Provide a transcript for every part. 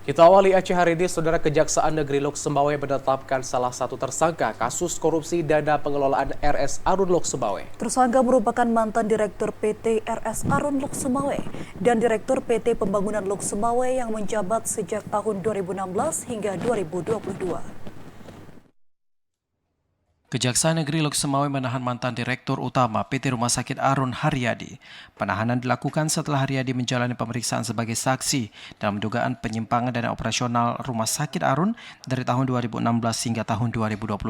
Kita awali Aceh hari ini, Saudara. Kejaksaan Negeri Lok Sumbawa menetapkan salah satu tersangka kasus korupsi dana pengelolaan RS Arun Lok Sumbawa. Tersangka merupakan mantan Direktur PT RS Arun Lok Sumbawa dan Direktur PT Pembangunan Lok Sumbawa yang menjabat sejak tahun 2016 hingga 2022. Kejaksaan Negeri Lok Sumbawa menahan mantan Direktur Utama PT Rumah Sakit Arun Haryadi. Penahanan dilakukan setelah Haryadi menjalani pemeriksaan sebagai saksi dalam dugaan penyimpangan dana operasional Rumah Sakit Arun dari tahun 2016 hingga tahun 2022.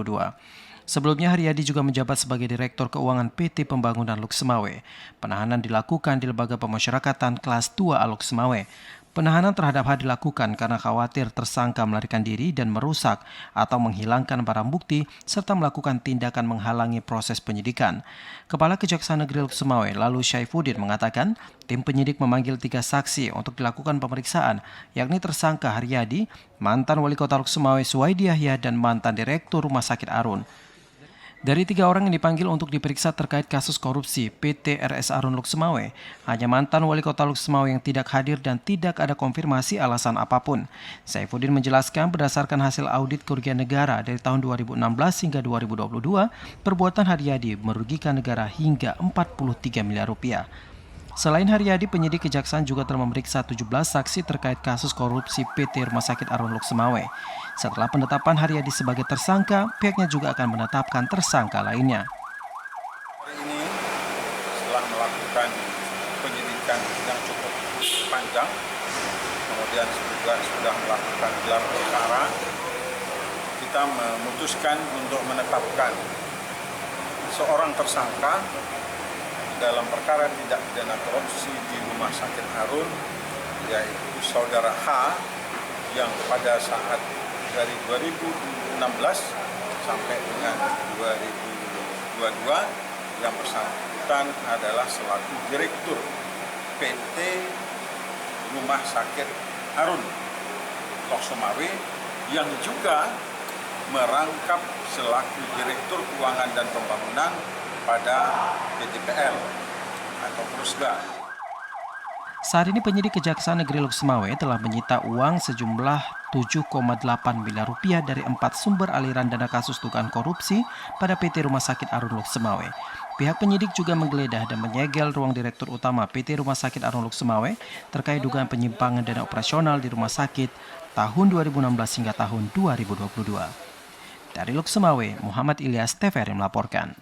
Sebelumnya Haryadi juga menjabat sebagai Direktur Keuangan PT Pembangunan Lok Sumbawa. Penahanan dilakukan di Lembaga Pemasyarakatan Kelas 2A Lok Sumbawa. Penahanan terhadap H dilakukan karena khawatir tersangka melarikan diri dan merusak atau menghilangkan barang bukti serta melakukan tindakan menghalangi proses penyidikan. Kepala Kejaksaan Negeri Lok Sumbawa lalu Syaifuddin mengatakan tim penyidik memanggil 3 saksi untuk dilakukan pemeriksaan, yakni tersangka Haryadi, mantan Wali Kota Lok Sumbawa Suwaidi Yahya dan mantan Direktur Rumah Sakit Arun. Dari 3 orang yang dipanggil untuk diperiksa terkait kasus korupsi PT RS Arun Lok Sumbawa, hanya mantan Wali Kota Lok Sumbawa yang tidak hadir dan tidak ada konfirmasi alasan apapun. Syaifuddin menjelaskan berdasarkan hasil audit kerugian negara dari tahun 2016 hingga 2022, perbuatan Haryadi merugikan negara hingga 43 miliar rupiah. Selain Haryadi, penyidik Kejaksaan juga telah memeriksa 17 saksi terkait kasus korupsi PT Rumah Sakit Arun Lok Sumbawa. Setelah penetapan Haryadi sebagai tersangka, pihaknya juga akan menetapkan tersangka lainnya. Hari ini setelah melakukan penyidikan yang cukup panjang, kemudian juga sudah melakukan gelar perkara, kita memutuskan untuk menetapkan seorang tersangka dalam perkara tindak pidana korupsi di Rumah Sakit Arun, yaitu Saudara H, yang pada saat dari 2016 sampai dengan 2022 yang bersangkutan adalah selaku Direktur PT Rumah Sakit Arun Lok Sumbawa yang juga merangkap selaku Direktur Keuangan dan Pembangunan pada PTPL atau Prusga. Saat ini penyidik Kejaksaan Negeri Lok Sumbawa telah menyita uang sejumlah 7,8 miliar rupiah dari 4 sumber aliran dana kasus dugaan korupsi pada PT Rumah Sakit Arun Lok Sumbawa. Pihak penyidik juga menggeledah dan menyegel ruang Direktur Utama PT Rumah Sakit Arun Lok Sumbawa terkait dugaan penyimpangan dana operasional di rumah sakit tahun 2016 hingga tahun 2022. Dari Lok Sumbawa, Muhammad Ilyas, TVRI melaporkan.